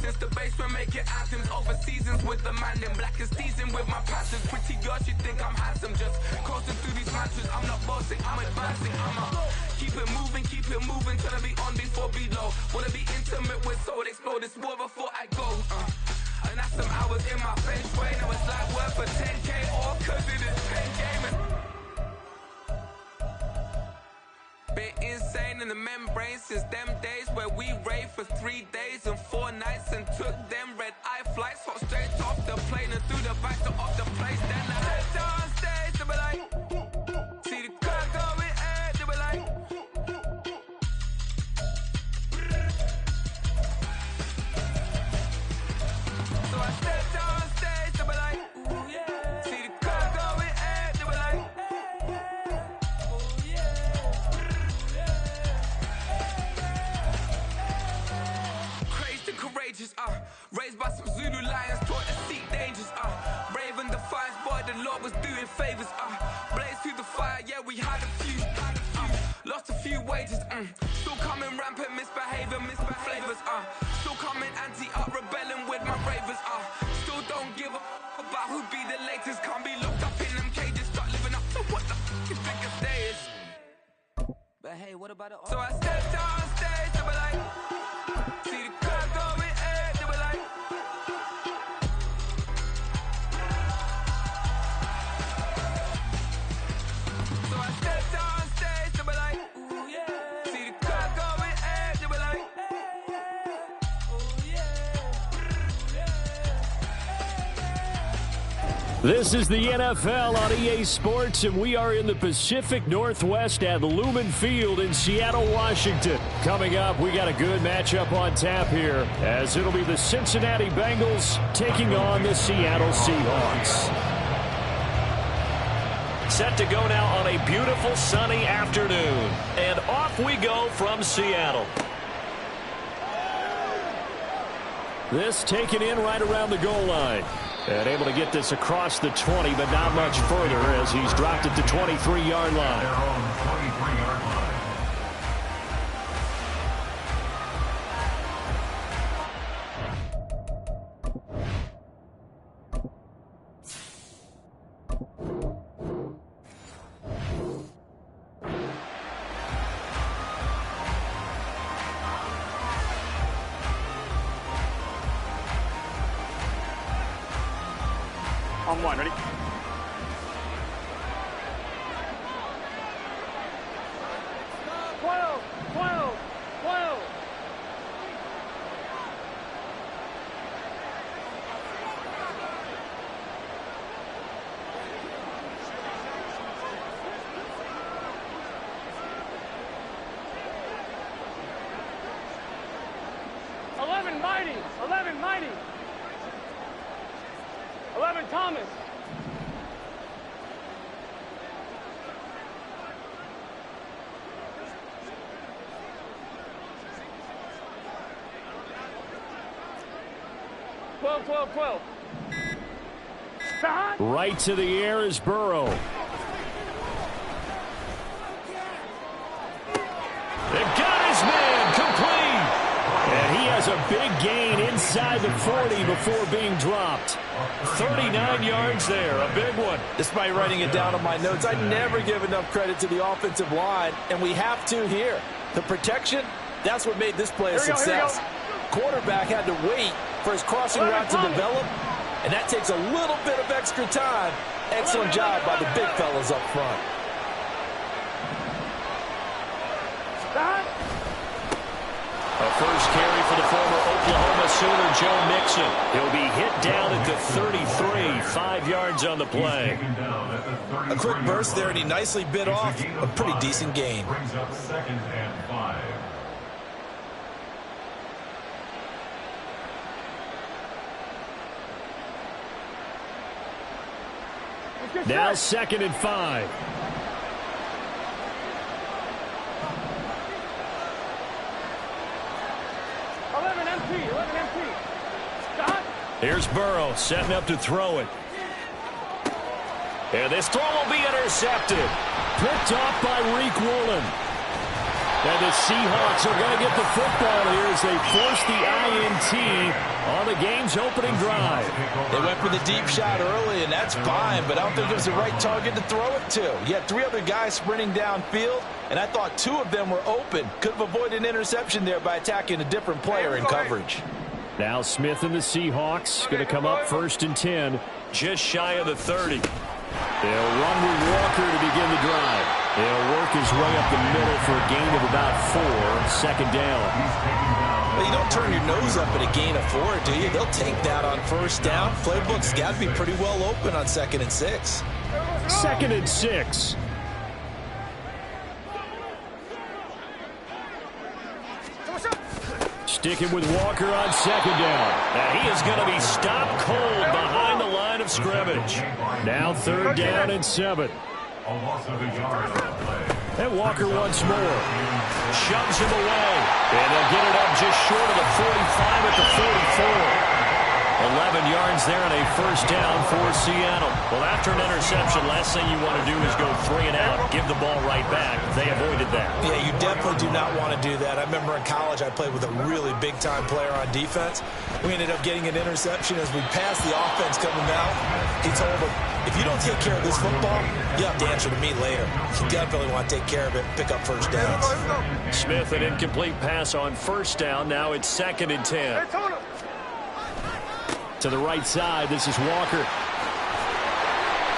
since the basement making anthems. Over seasons with the man in black and seasoned with my passions. Pretty girls, you think I'm handsome. Just coasting through these matches. I'm not bossing, I'm advancing. Keep it moving. Tryna be on before below. Wanna be intimate with soul. Explore this war before I go. And that's some hours in my bench way. Now it's like work for 10K all cause it is pen gaming. Been insane in the membrane since them days where we raved for 3 days and 4 nights and took them red eye flights. Hot straight off the plane and through the back to off the place. Then I stepped on stage to be like, see the crowd going air to be like. So I stepped on stage to be like, ooh yeah. See the crowd going air to be like, ooh yeah. Crazed and courageous, raised by some Zulu lions, taught to seek dangers, brave and defiant, boy, the Lord was doing favors, blaze through the fire, yeah, we had a few, lost a few wages, still coming rampant, misbehaving, flavors, still coming anti-up, rebelling with my ravers, still don't give a about who be the latest, can't be locked up in them cages, start living up to what the you think a day is. But hey, what about it? So I stepped on stage to be like, see the crowd going air to be like. So I stepped on stage to be like, ooh yeah. See the crowd going air to be like, ooh yeah. This is the NFL on EA Sports, and we are in the Pacific Northwest at Lumen Field in Seattle, Washington. Coming up, we got a good matchup on tap here, as it'll be the Cincinnati Bengals taking on the Seattle Seahawks. Set to go now on a beautiful sunny afternoon, and off we go from Seattle. This taken in right around the goal line. And able to get this across the 20, but not much further as he's dropped it to 23-yard line. On one, ready? Thomas. Twelve. Right to the air is Burrow. They got his man complete. And he has a big gain inside the 40 before being dropped. 39 yards there, a big one. Despite writing it down on my notes, I never give enough credit to the offensive line, and we have to here. The protection, that's what made this play a success. Quarterback had to wait for his crossing route to develop, and that takes a little bit of extra time. Excellent job by the big fellas up front. A first carry for the former Oklahoma Sooner, Joe Mixon. He'll be hit down at the 33, 5 yards on the play. A quick burst there, and he nicely bit off a pretty decent gain. Brings up 2nd and 5. Now 2nd and 5. Here's Burrow setting up to throw it. And this throw will be intercepted. Picked off by Reek Woolen. And the Seahawks are going to get the football here as they force the INT on the game's opening drive. They went for the deep shot early, and that's fine, but I don't think it was the right target to throw it to. You had 3 other guys sprinting downfield, and I thought 2 of them were open. Could have avoided an interception there by attacking a different player in coverage. Now Smith and the Seahawks going to come up 1st and 10, just shy of the 30. They'll run with Walker to begin the drive. They'll work his way up the middle for a gain of about 4, 2nd down. Well, you don't turn your nose up at a gain of 4, do you? They'll take that on 1st down. Playbook's got to be pretty well open on 2nd and 6. 2nd and 6. Sticking with Walker on 2nd down. And he is going to be stopped cold behind the line of scrimmage. Now 3rd down and 7. A loss of a yard on the play. And Walker once more. Shoves him away. And they'll get it up just short of the 45 at the 44. 11 yards there and a 1st down for Seattle. Well, after an interception, last thing you want to do is go 3 and out, give the ball right back. They avoided that. Yeah, you definitely do not want to do that. I remember in college I played with a really big-time player on defense. We ended up getting an interception as we passed the offense coming out. He told him, if you don't take care of this football, you have to answer to me later. You definitely want to take care of it, pick up 1st downs. Smith, an incomplete pass on 1st down. Now it's 2nd and 10. To the right side, this is Walker.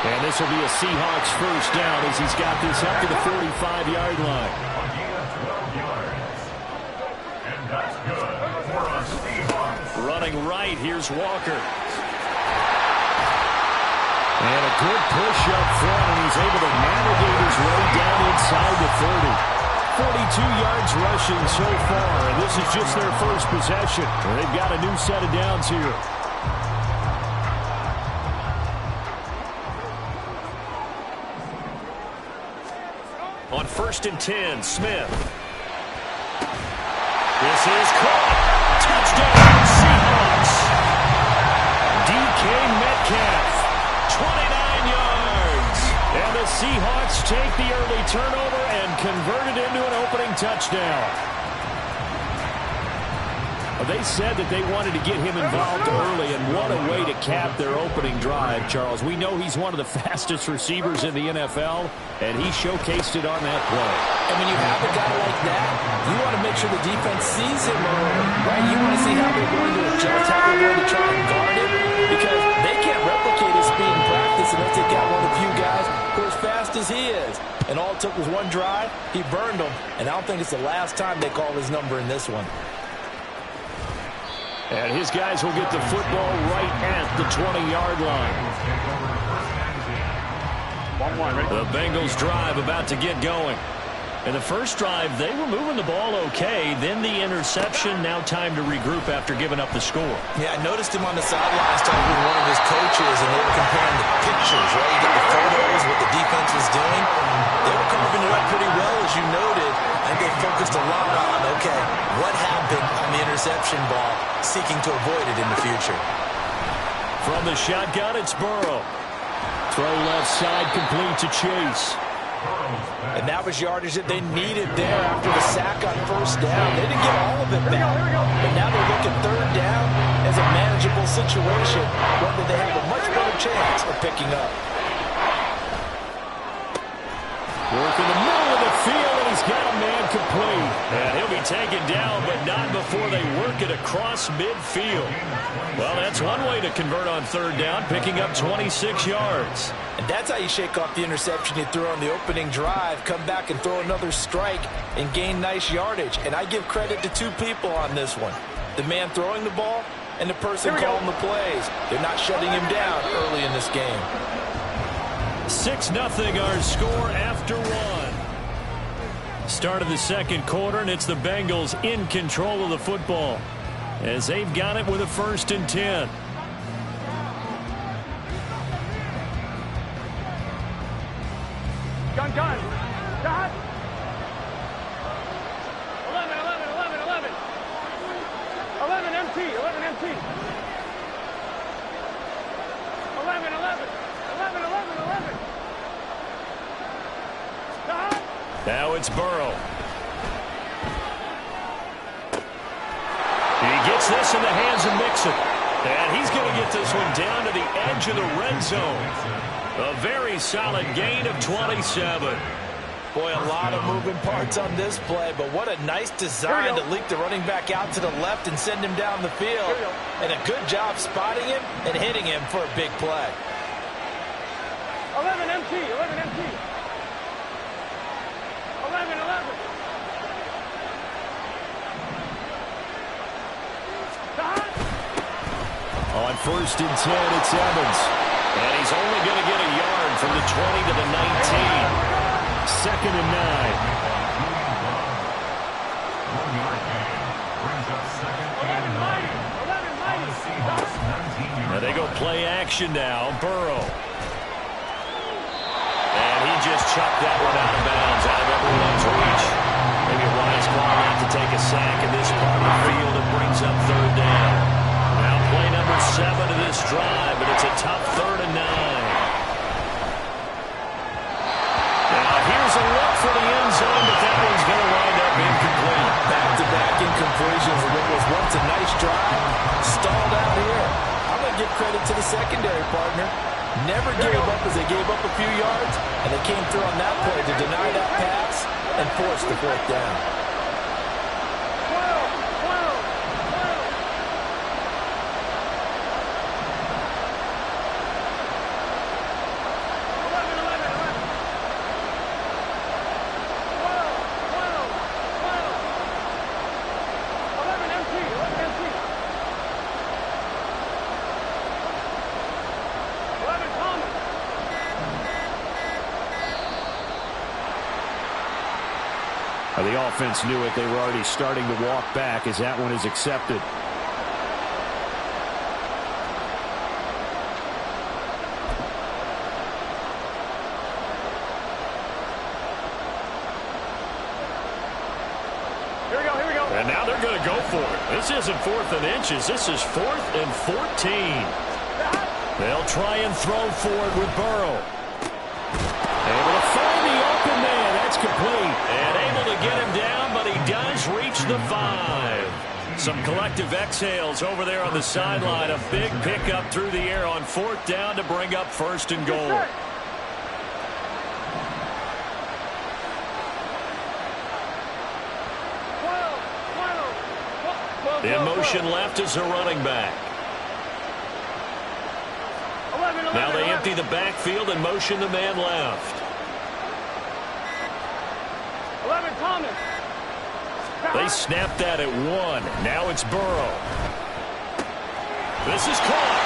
And this will be a Seahawks 1st down as he's got this up to the 45-yard line. And that's good for a Seahawks. Running right, here's Walker. And a good push up front, and he's able to navigate his way down inside the 30. 42 yards rushing so far, and this is just their first possession. And they've got a new set of downs here. On 1st and 10, Smith. This is caught. Touchdown, Seahawks. DK Metcalf, 29 yards. And the Seahawks take the early turnover and convert it into an opening touchdown. They said that they wanted to get him involved early, and what a way to cap their opening drive, Charles. We know he's one of the fastest receivers in the NFL, and he showcased it on that play. And when you have a guy like that, you want to make sure the defense sees him early, right? You want to see how they're going to adjust, how they're going to try and guard him, because they can't replicate his speed in practice unless they've got one of the few guys who are as fast as he is. And all it took was one drive. He burned them, and I don't think it's the last time they call his number in this one. And his guys will get the football right at the 20-yard line. The Bengals drive about to get going. In the first drive, they were moving the ball okay. Then the interception. Now time to regroup after giving up the score. Yeah, I noticed him on the sidelines talking with one of his coaches, and they were comparing the pictures, right? You get the photos, what the defense was doing. They were carving it up pretty well, as you noted. I think they focused a lot on, okay, what happened on the interception ball, seeking to avoid it in the future. From the shotgun, it's Burrow. Throw left side, complete to Chase. And that was yardage that they needed there after the sack on 1st down. They didn't get all of it back. But now they're looking 3rd down as a manageable situation, whether they have a much better chance of picking up. Work in the middle of the field, and he's got a man complete. And he'll be taken down, but not before they work it across midfield. Well, that's one way to convert on 3rd down, picking up 26 yards. And that's how you shake off the interception you threw on the opening drive, come back and throw another strike and gain nice yardage. And I give credit to 2 people on this one. The man throwing the ball and the person calling the plays. They're not shutting him down early in this game. 6-0 our score after 1. Start of the 2nd quarter, and it's the Bengals in control of the football as they've got it with a 1st and 10. Gun. Shot. 11 MT. 11 MT. 11. Now it's Burrow. Puts this in the hands of Mixon. And he's going to get this one down to the edge of the red zone. A very solid gain of 27. Boy, a lot of moving parts on this play, but what a nice design to leak the running back out to the left and send him down the field. And a good job spotting him and hitting him for a big play. 11 MT, 11 MT. 11, 11. On 1st and 10, it's Evans. And he's only going to get a yard from the 20 to the 19. 2nd and 9. Now they go play action now. Burrow. And he just chucked that one out of bounds, out of everyone's reach. Maybe a wise call not to take a sack in this part of the field. It brings up 3rd down. Now play number 7 of this drive, but it's a tough 3rd and 9. Now here's a look for the end zone, but that one's going to wind up incomplete. Back-to-back incompletions, and what was once a nice drive stalled out here. I'm going to give credit to the secondary partner. Never gave up as they gave up a few yards, and they came through on that play to deny that pass and force the 4th down. 12. The offense knew it. They were already starting to walk back as that one is accepted. Here we go. And now they're going to go for it. This isn't 4th and inches. This is 4th and 14. They'll try and throw for it with Burrow. Able to find the open man. That's complete. And able to get him down, but he does reach the 5. Some collective exhales over there on the sideline. A big pickup through the air on 4th down to bring up 1st and goal. In motion left is a running back. 11, Now they empty the backfield and motion the man left. 11, Thomas. They snapped that at 1. Now it's Burrow. This is caught.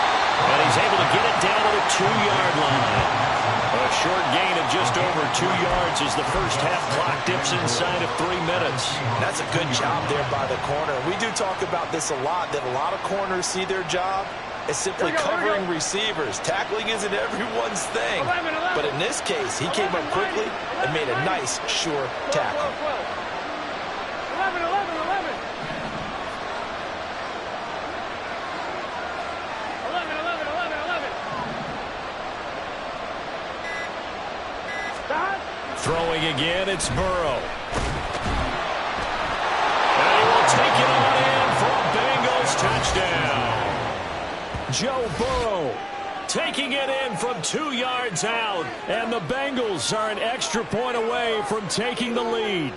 And he's able to get it down to the 2-yard line. A short gain of just over 2 yards as the first half clock dips inside of 3 minutes. That's a good job there by the corner. We do talk about this a lot, that a lot of corners see their job as simply covering receivers. Tackling isn't everyone's thing. 11. But in this case, he came up quickly and made a nice, sure tackle. 11. 11. Throwing again, it's Burrow. And he will take it on in for a Bengals touchdown. Joe Burrow taking it in from 2 yards out. And the Bengals are an extra point away from taking the lead.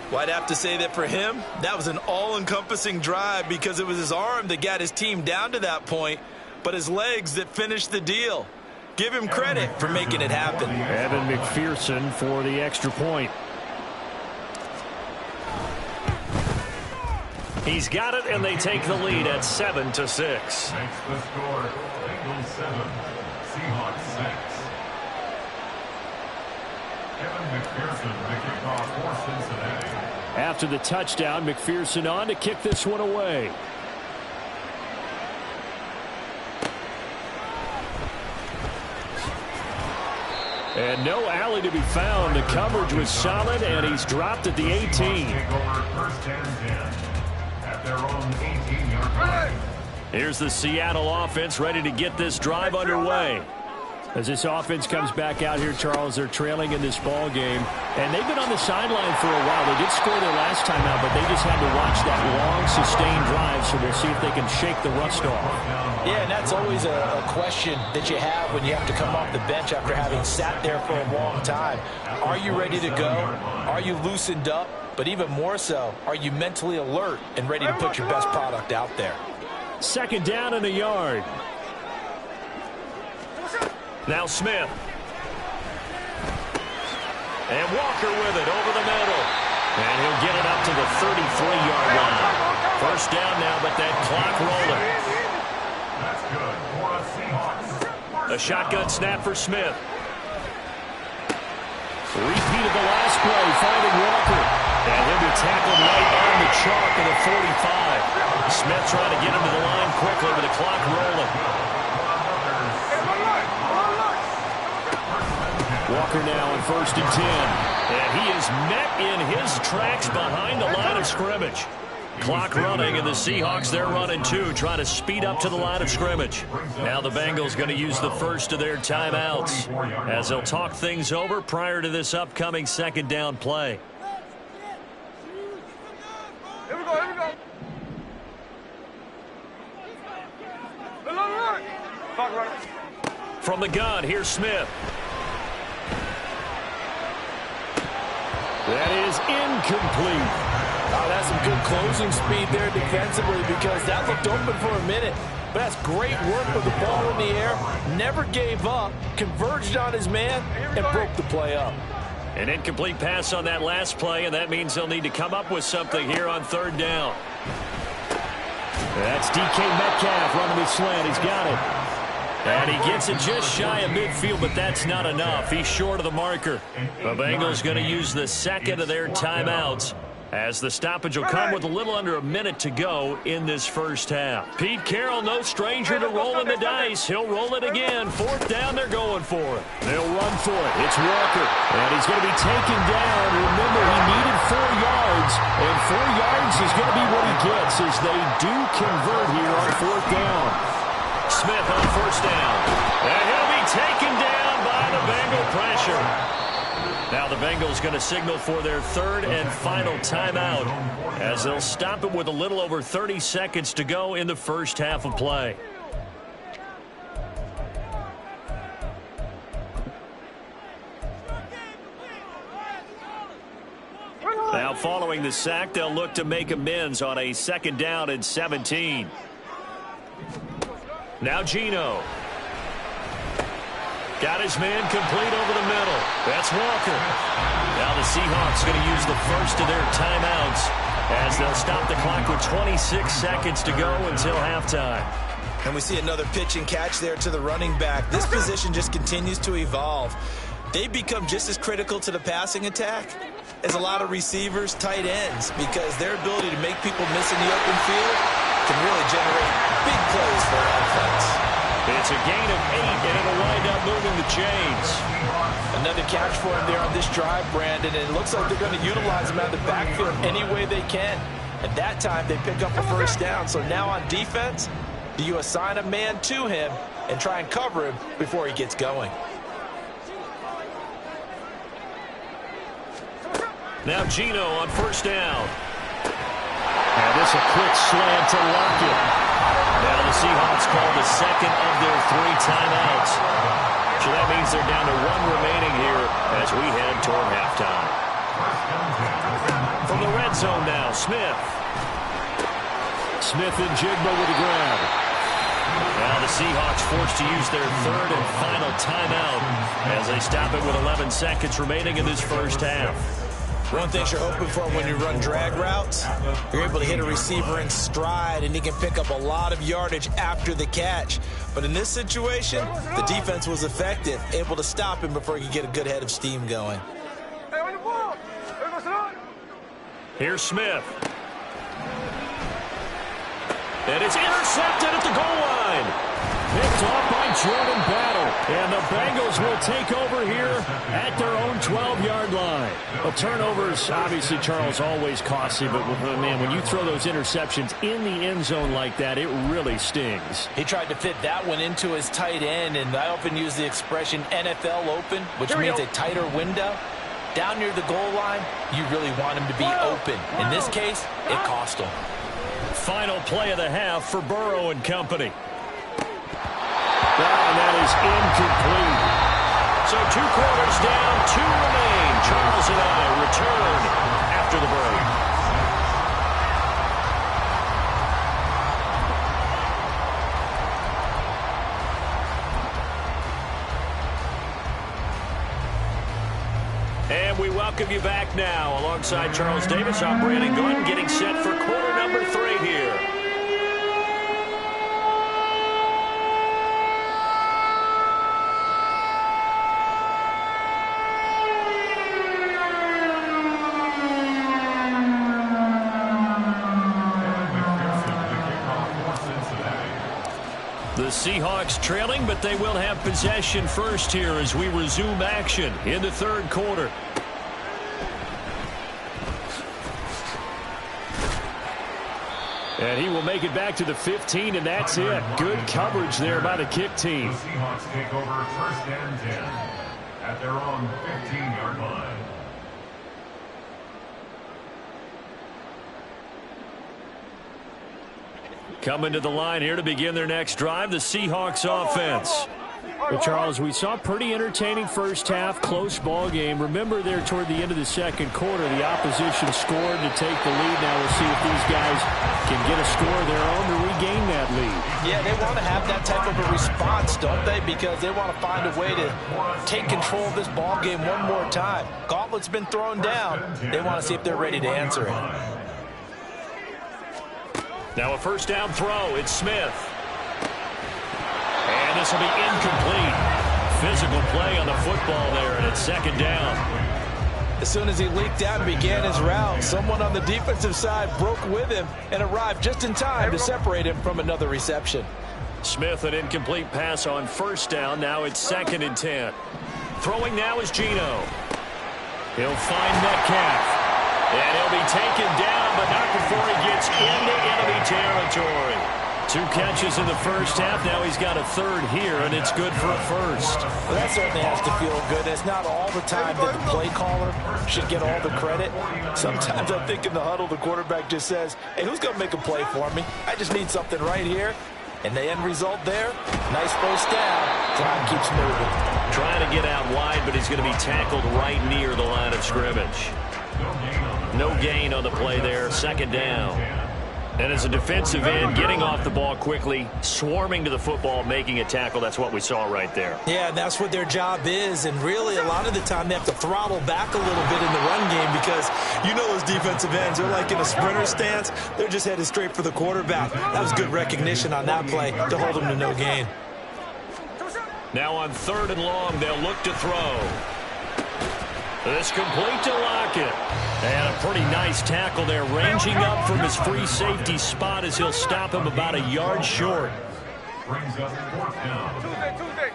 Well, I'd have to say that for him, that was an all-encompassing drive because it was his arm that got his team down to that point, but his legs that finished the deal. Give him credit for making it happen. Evan McPherson for the extra point. He's got it, and they take the lead at 7-6. Makes the score, Bengals 7, Seahawks 6. Evan McPherson, the kickoff for Cincinnati. After the touchdown, McPherson on to kick this one away. And no alley to be found. The coverage was solid, and he's dropped at the 18. Take over 1st and 10 at their own 18-yard line. Here's the Seattle offense ready to get this drive underway. As this offense comes back out here, Charles, they're trailing in this ball game, and they've been on the sideline for a while. They did score their last time out, but they just had to watch that long, sustained drive, so we'll see if they can shake the rust off. Yeah, and that's always a question that you have when you have to come off the bench after having sat there for a long time. Are you ready to go? Are you loosened up? But even more so, are you mentally alert and ready to put your best product out there? Second down and a yard. Now Smith. And Walker with it over the middle. And he'll get it up to the 33-yard line. First down now, but that clock rolling. That's good for a Seahawks. A shotgun snap for Smith. Repeat of the last play, finding Walker. And he'll be tackled right on the chalk of the 45. Smith trying to get him to the line quickly with the clock rolling. Walker now on 1st and 10. And he is met in his tracks behind the line of scrimmage. Clock running, and the Seahawks, they're running too, trying to speed up to the line of scrimmage. Now the Bengals going to use the first of their timeouts as they'll talk things over prior to this upcoming second down play. Here we go, here we go. Clock running. From the gun, here's Smith. That is incomplete. Oh, that's some good closing speed there defensively because that looked open for a minute. But that's great work with the ball in the air. Never gave up, converged on his man, and broke the play up. An incomplete pass on that last play, and that means they'll need to come up with something here on third down. That's DK Metcalf running the slant. He's got it. And he gets it just shy of midfield, but that's not enough. He's short of the marker. The Bengals going to use the second of their timeouts as the stoppage will come with a little under a minute to go in this first half. Pete Carroll, no stranger to rolling the dice. He'll roll it again. Fourth down, they're going for it. They'll run for it. It's Walker. And he's going to be taken down. Remember, he needed 4 yards, and 4 yards is going to be what he gets as they do convert here on fourth down. Smith on first down. And he'll be taken down by the Bengal pressure. Now the Bengals going to signal for their third and final timeout as they'll stop it with a little over 30 seconds to go in the first half of play. Now following the sack, they'll look to make amends on a second down and 17. Now Geno. Got his man complete over the middle. That's Walker. Now the Seahawks going to use the first of their timeouts as they'll stop the clock with 26 seconds to go until halftime. And we see another pitch and catch there to the running back. This position just continues to evolve. They become just as critical to the passing attack as a lot of receivers, tight ends, because their ability to make people miss in the open field can really generate big plays for an offense. It's a gain of 8, and it'll wind up moving the chains. Another catch for him there on this drive, Brandon, and it looks like they're going to utilize him out of the backfield any way they can. At that time, they pick up a first down. So now on defense, do you assign a man to him and try and cover him before he gets going? Now Geno on first down. And this a quick slant to Lockett. Now the Seahawks call the second of their 3 timeouts. So that means they're down to 1 remaining here as we head toward halftime. From the red zone now, Smith. Smith and Jigba with the grab. Now the Seahawks forced to use their third and final timeout as they stop it with 11 seconds remaining in this first half. One thing you're hoping for when you run drag routes, you're able to hit a receiver in stride, and he can pick up a lot of yardage after the catch. But in this situation, the defense was effective, able to stop him before he could get a good head of steam going. Here's Smith. And it's intercepted at the goal line. Picked off by Jordan Battle. And the Bengals will take over here at their own 12-yard line. Well, turnovers, obviously, Charles, always costly. But, man, when you throw those interceptions in the end zone like that, it really stings. He tried to fit that one into his tight end, and I often use the expression NFL open, which means a tighter window. Down near the goal line, you really want him to be open. In this case, it cost him. Final play of the half for Burrow and company. And that is incomplete. So 2 quarters down, 2 remain. Charles and I return after the break. And we welcome you back now. Alongside Charles Davis, I'm Brandon Gordon, getting set for quarter number 3 here. The Seahawks trailing, but they will have possession first here as we resume action in the third quarter. And he will make it back to the 15, and that's it. Good coverage there by the kick team. The Seahawks take over first and 10 at their own 15-yard line. Coming to the line here to begin their next drive, the Seahawks offense. Well, Charles, we saw a pretty entertaining first half, close ball game. Remember there toward the end of the second quarter, the opposition scored to take the lead. Now we'll see if these guys can get a score of their own to regain that lead. Yeah, they want to have that type of a response, don't they? Because they want to find a way to take control of this ball game one more time. Gauntlet's been thrown down. They want to see if they're ready to answer it. Now a first down throw. It's Smith. And this will be incomplete. Physical play on the football there, and it's second down. As soon as he leaked out and began his route, someone on the defensive side broke with him and arrived just in time to separate him from another reception. Smith, an incomplete pass on first down. Now it's 2nd and 10. Throwing now is Geno. He'll find Metcalf. And he'll be taken down, but not before he gets into enemy territory. 2 catches in the first half. Now he's got a third here, and it's good for a first. Well, that certainly has to feel good. It's not all the time that the play caller should get all the credit. Sometimes I think in the huddle, the quarterback just says, hey, who's going to make a play for me? I just need something right here. And the end result there, nice first down. Clock keeps moving. Trying to get out wide, but he's going to be tackled right near the line of scrimmage. No gain on the play there, 2nd down. And as a defensive end, getting off the ball quickly, swarming to the football, making a tackle, that's what we saw right there. Yeah, that's what their job is. And really, a lot of the time, they have to throttle back a little bit in the run game because you know those defensive ends, they're like in a sprinter stance. They're just headed straight for the quarterback. That was good recognition on that play to hold them to no gain. Now on 3rd and long, they'll look to throw. This complete to Lockett. And a pretty nice tackle there, ranging up from his free safety spot as he'll stop him about a yard short. Brings up 4th down. Tuesday.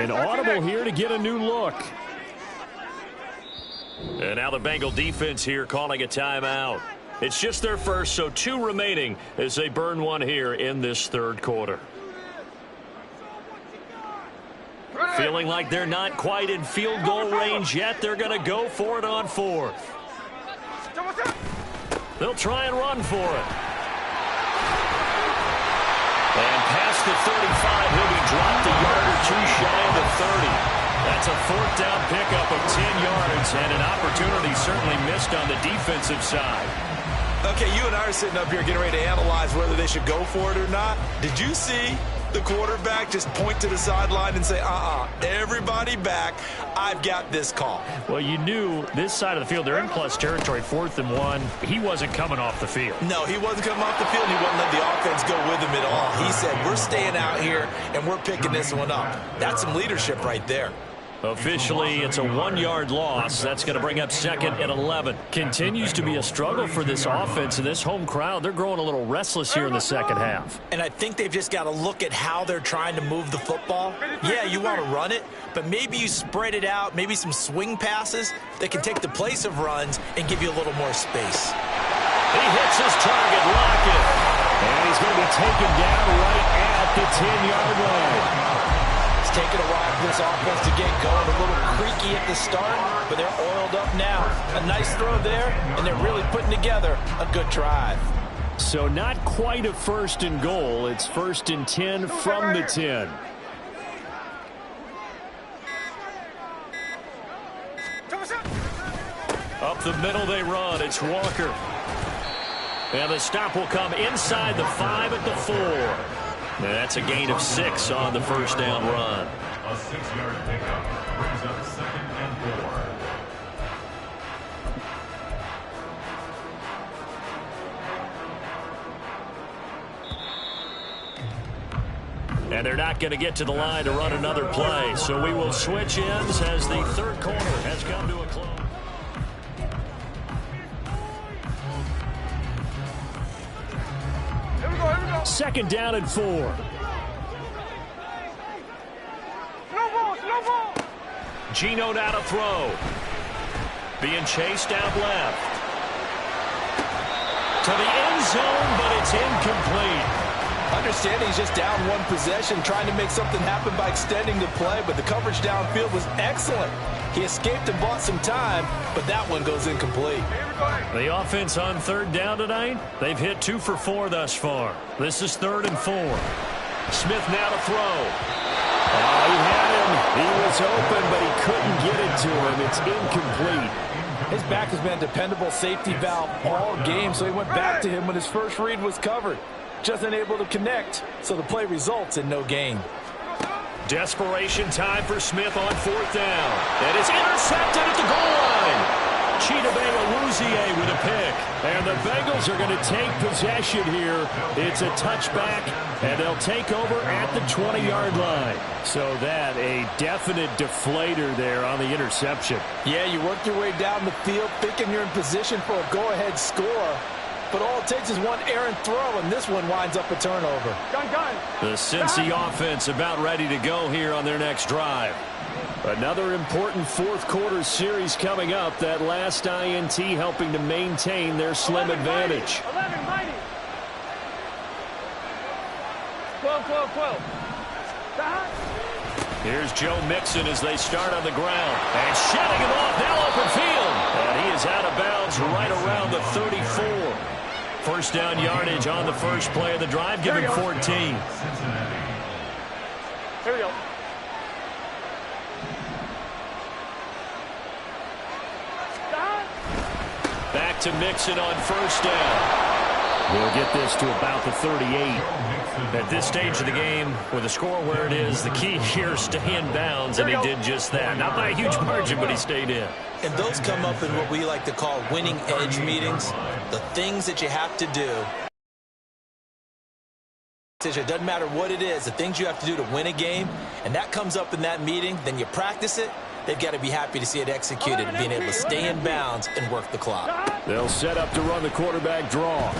An audible here to get a new look. And now the Bengal defense here calling a timeout. It's just their first, so 2 remaining as they burn one here in this third quarter. Feeling like they're not quite in field goal range yet. They're going to go for it on 4th. They'll try and run for it. And past the 35, he'll be dropped a yard or 2 shy of the 30. That's a 4th down pickup of 10 yards and an opportunity certainly missed on the defensive side. Okay, you and I are sitting up here getting ready to analyze whether they should go for it or not. Did you see the quarterback just point to the sideline and say, everybody back, I've got this call? Well, you knew this side of the field, they're in plus territory, 4th and 1. He wasn't coming off the field. No, he wasn't coming off the field. He wouldn't let the offense go with him at all. He said, we're staying out here, and we're picking this one up. That's some leadership right there. Officially, it's a 1-yard loss. That's going to bring up 2nd and 11. Continues to be a struggle for this offense and this home crowd. They're growing a little restless here in the second half. And I think they've just got to look at how they're trying to move the football. Yeah, you want to run it, but maybe you spread it out, maybe some swing passes that can take the place of runs and give you a little more space. He hits his target, Lockett. And he's going to be taken down right at the 10-yard line. It's taken a while for this offense to get going. A little creaky at the start, but they're oiled up now. A nice throw there, and they're really putting together a good drive. So not quite a 1st and goal. It's 1st and 10 from the 10. Up the middle they run. It's Walker. And the stop will come inside the 5 at the 4. And that's a gain of 6 on the 1st down run. A 6-yard pickup brings up 2nd and 4. And they're not going to get to the line to run another play. So we will switch ends as the 3rd quarter has come to a close. Here we go, here we go. 2nd down and 4. No ball. Gino now to throw. Being chased out left. To the end zone, but it's incomplete. Understanding he's just down one possession, trying to make something happen by extending the play, but the coverage downfield was excellent. He escaped and bought some time, but that one goes incomplete. The offense on 3rd down tonight, they've hit 2 for 4 thus far. This is 3rd and 4. Smith now to throw. Oh, he had him. He was open, but he couldn't get it to him. It's incomplete. His back has been a dependable safety valve all game, so he went back to him when his first read was covered. Just unable to connect, so the play results in no gain. Desperation time for Smith on 4th down. And it's intercepted at the goal line. Chidobe with a pick. And the Bengals are going to take possession here. It's a touchback, and they'll take over at the 20-yard line. So that a definite deflator there on the interception. Yeah, you work your way down the field thinking you're in position for a go-ahead score. But all it takes is one errant throw, and this one winds up a turnover. Gun. The Cincy offense about ready to go here on their next drive. Another important 4th quarter series coming up. That last INT helping to maintain their slim advantage. 11, mighty. 12. Here's Joe Mixon as they start on the ground. And shedding him off, now open field. And he is out of bounds right around the 34. 1st down yardage on the first play of the drive, giving 14. Here we go. Back to Mixon on 1st down. We'll get this to about the 38. At this stage of the game, with the score where it is, the key here is stay in bounds, and he did just that. Not by a huge margin, but he stayed in. And those come up in what we like to call winning edge meetings. The things that you have to do. It doesn't matter what it is, the things you have to do to win a game, and that comes up in that meeting, then you practice it. They've got to be happy to see it executed and being able to stay in bounds and work the clock. They'll set up to run the quarterback draw.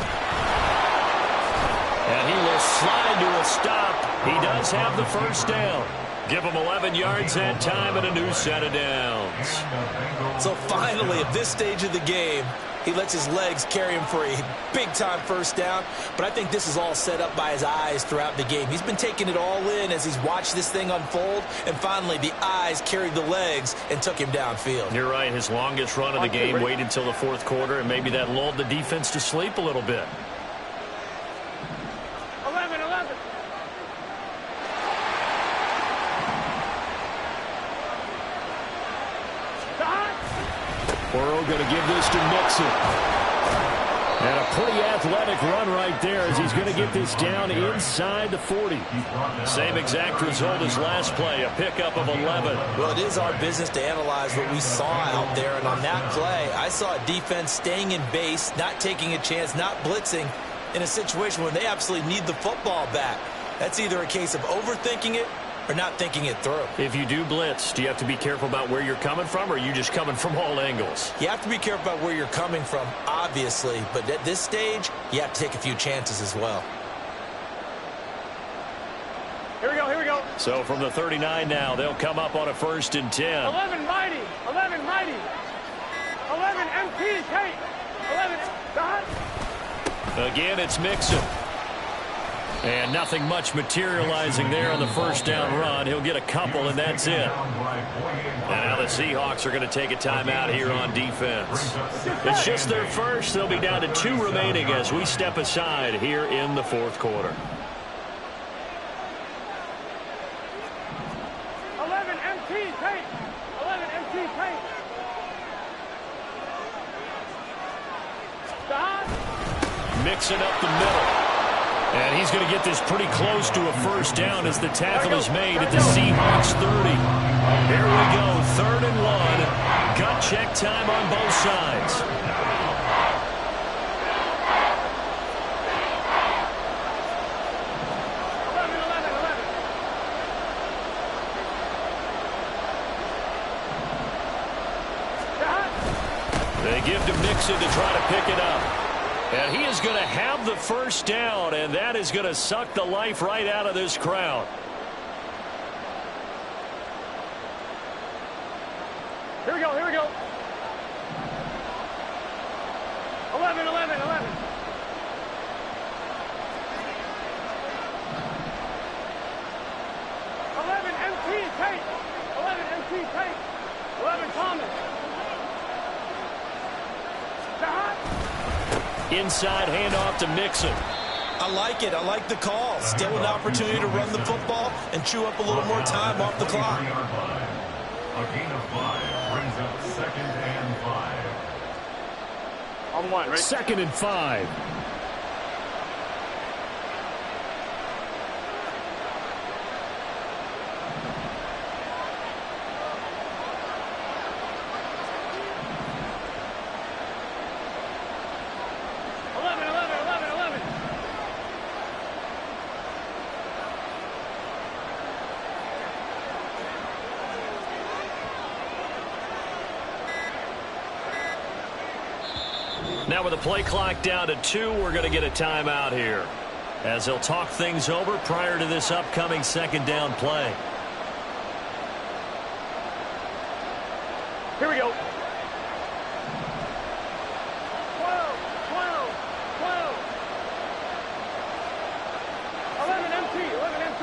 And he will slide to a stop. He does have the 1st down. Give him 11 yards that time and a new set of downs. So finally, at this stage of the game, he lets his legs carry him for a big-time 1st down. But I think this is all set up by his eyes throughout the game. He's been taking it all in as he's watched this thing unfold. And finally, the eyes carried the legs and took him downfield. You're right. His longest run of the game waited until the 4th quarter, and maybe that lulled the defense to sleep a little bit. 11. Burrow going to give this to Mixon. And a pretty athletic run right there as he's going to get this down inside the 40. Same exact result as last play, a pickup of 11. Well, it is our business to analyze what we saw out there. And on that play, I saw a defense staying in base, not taking a chance, not blitzing in a situation where they absolutely need the football back. That's either a case of overthinking it or not thinking it through. If you do blitz, do you have to be careful about where you're coming from, or are you just coming from all angles? You have to be careful about where you're coming from, obviously, but at this stage, you have to take a few chances as well. Here we go, here we go. So from the 39 now, they'll come up on a 1st and 10. 11 mighty, 11 mighty. 11 MP, Kate. 11 dot. Again, it's Mixon. And nothing much materializing there on the first down run. He'll get a couple, and that's it. And now the Seahawks are going to take a timeout here on defense. It's just their first. They'll be down to 2 remaining as we step aside here in the 4th quarter. 11 MP, Kate. 11 MP, Kate. Dot. Mixing up the middle. And he's going to get this pretty close to a first down as the tackle is made at the Seahawks 30. Here we go, 3rd and 1. Gut check time on both sides. They give to Mixon to try to pick it up. And he is going to have the first down, and that is going to suck the life right out of this crowd. Here we go, here we go. 11, 11, 11. 11 MP, Kate. 11 MP, Kate. 11 Thomas. Dot. Inside handoff to Mixon. I like it. I like the call. Still an opportunity to run the football and chew up a little more time off the clock. A gain of 5 brings up 2nd and 5. On 1, right? 2nd and 5. Now with the play clock down to 2, we're going to get a timeout here as they'll talk things over prior to this upcoming 2nd down play. Here we go. 12, 12, 12. 11 MT, 11 MT.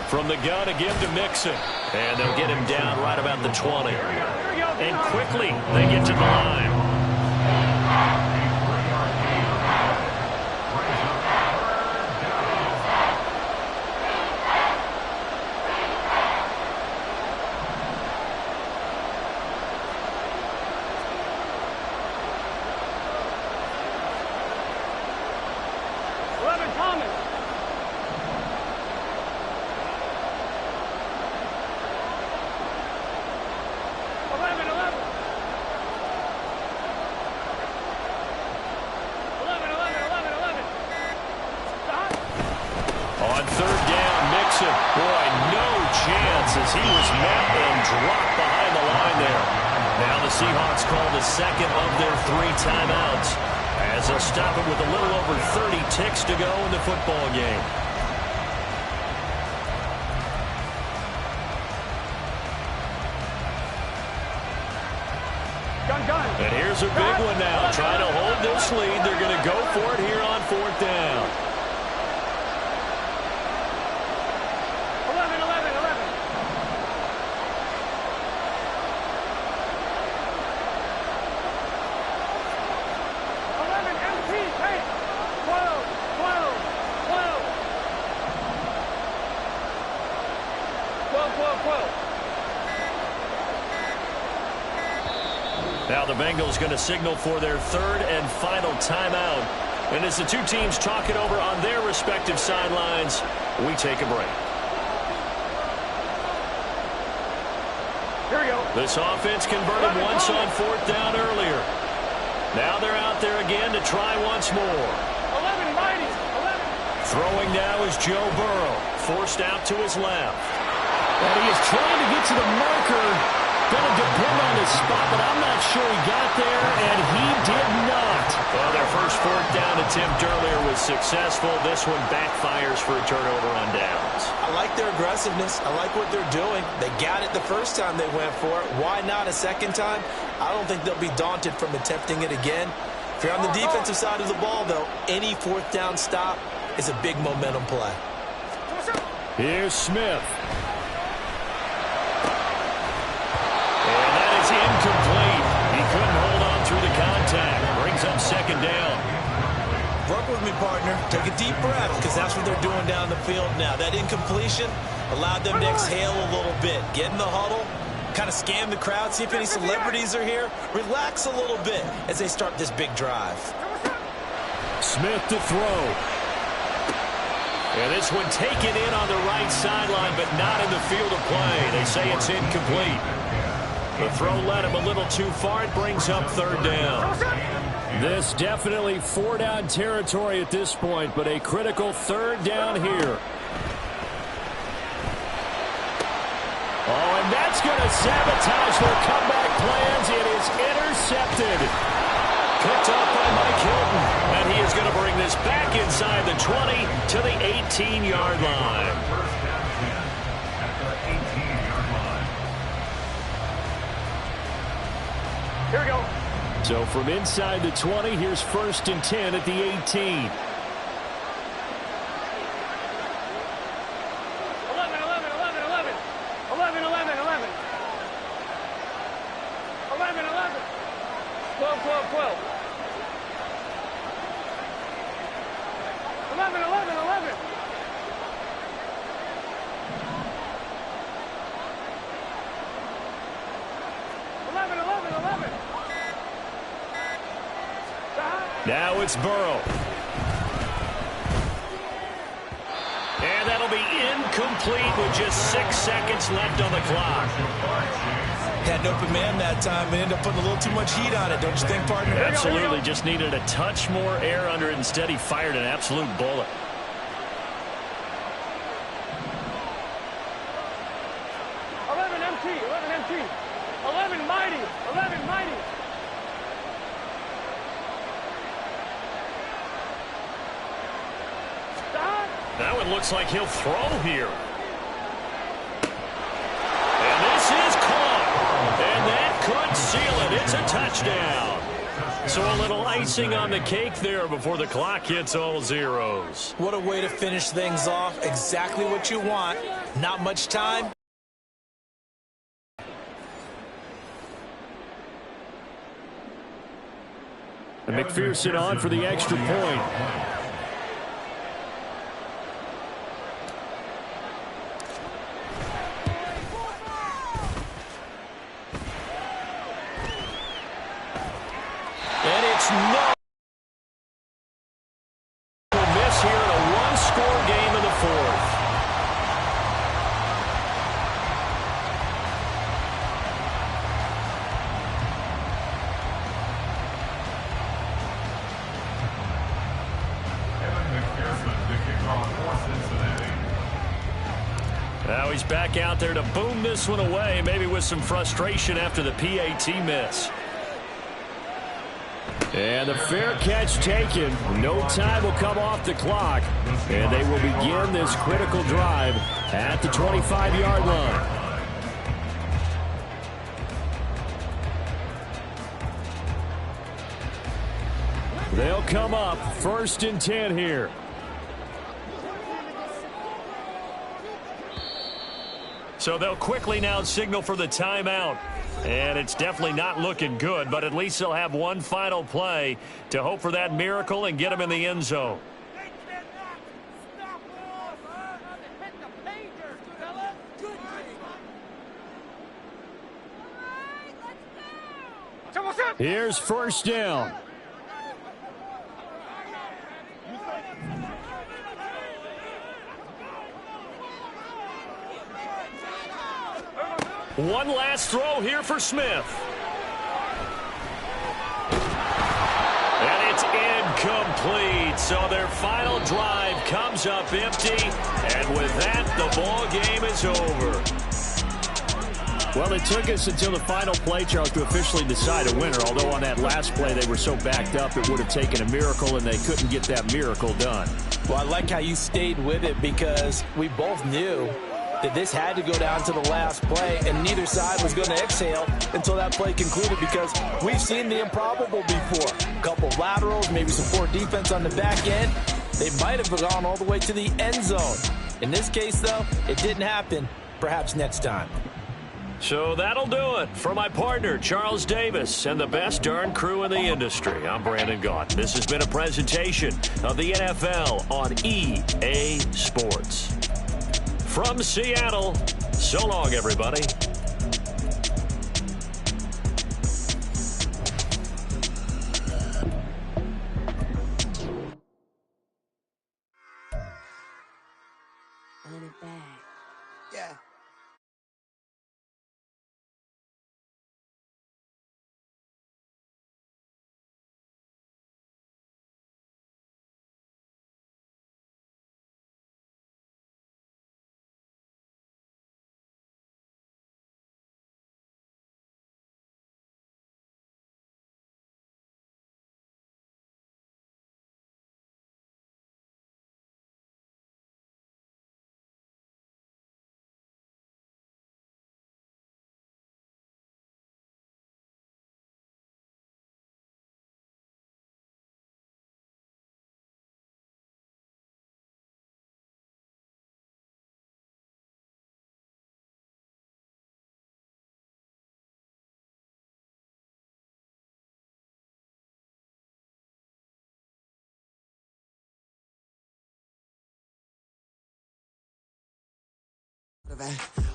From the gun, a give to Mixon. And they'll get him down right about the 20. And quickly, they get to the line. He was met and dropped behind the line there. Now the Seahawks call the 2nd of their 3 timeouts as they'll stop it with a little over 30 ticks to go in the football game. And here's a big one now. Trying to hold this lead. They're going to go for it here on 4th down. 11, 11, 11. 11 MP, take 12, 12, 12. 12, 12, 12. Now the Bengals going to signal for their 3rd and final timeout And as the two teams talk it over on their respective sidelines, we take a break. Here we go. This offense converted once on fourth down earlier. Now they're out there again to try once more. 11, mighty. 11. Throwing now is Joe Burrow, forced out to his left. And he is trying to get to the marker. Going to depend on his spot, but I'm not sure he got there, and he did not. Well, their first fourth down attempt earlier was successful. This one backfires for a turnover on downs. I like their aggressiveness. I like what they're doing. They got it the first time they went for it. Why not a second time? I don't think they'll be daunted from attempting it again. If you're on the defensive side of the ball, though, any fourth down stop is a big momentum play. Here's Smith. Incomplete. He couldn't hold on through the contact. Brings up second down. Work with me, partner. Take a deep breath, because that's what they're doing down the field now. That incompletion allowed them to exhale a little bit. Get in the huddle, kind of scan the crowd, see if any celebrities are here. Relax a little bit as they start this big drive. Smith to throw. And this one taken in on the right sideline, but not in the field of play. They say it's incomplete. The throw led him a little too far. It brings up third down. This definitely four-down territory at this point, but a critical third down here. Oh, and that's going to sabotage their comeback plans. It is intercepted. Picked off by Mike Hilton. And he is going to bring this back inside the 20 to the 18-yard line. Here we go. So from inside the 20, here's 1st and 10 at the 18. 11, 11, 11, 11. 11, 11, 11. 11, 11. 12, 12, 12. 11, 11, 11. 11, 11, 11. Now it's Burrow. And that'll be incomplete with just 6 seconds left on the clock. Had an open man that time and ended up putting a little too much heat on it, don't you think, partner? Absolutely. Just needed a touch more air under it. Instead, he fired an absolute bullet. Now it looks like he'll throw here. And this is caught. And that could seal it. It's a touchdown. So a little icing on the cake there before the clock hits all zeros. What a way to finish things off. Exactly what you want. Not much time. And McPherson on for the extra point. And it's no miss here in a one-score game in the fourth. Now he's back out there to boom this one away, maybe with some frustration after the PAT miss. And the fair catch taken. No time will come off the clock. And they will begin this critical drive at the 25-yard line. They'll come up 1st and 10 here. So they'll quickly now signal for the timeout. And it's definitely not looking good, but at least they'll have one final play to hope for that miracle and get them in the end zone. Here's 1st down. One last throw here for Smith. And it's incomplete. So their final drive comes up empty. And with that, the ball game is over. Well, it took us until the final play, Charles, to officially decide a winner. Although on that last play they were so backed up it would have taken a miracle, and they couldn't get that miracle done. Well, I like how you stayed with it because we both knew that this had to go down to the last play, and neither side was going to exhale until that play concluded because we've seen the improbable before. A couple of laterals, maybe some poor defense on the back end. They might have gone all the way to the end zone. In this case, though, it didn't happen. Perhaps next time. So that'll do it. For my partner, Charles Davis, and the best darn crew in the industry, I'm Brandon Gaunt. This has been a presentation of the NFL on EA Sports. From Seattle, so long, everybody. Run it back. Yeah.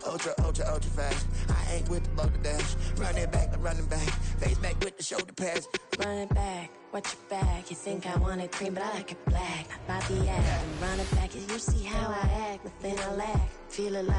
Ultra, ultra, ultra fast. I ain't with the motor dash. Running back, face back with the shoulder pads. Run it back, watch your back. You think I want it cream, but I like it black. Body act and run it back. You see how I act, nothing I lack. Feeling like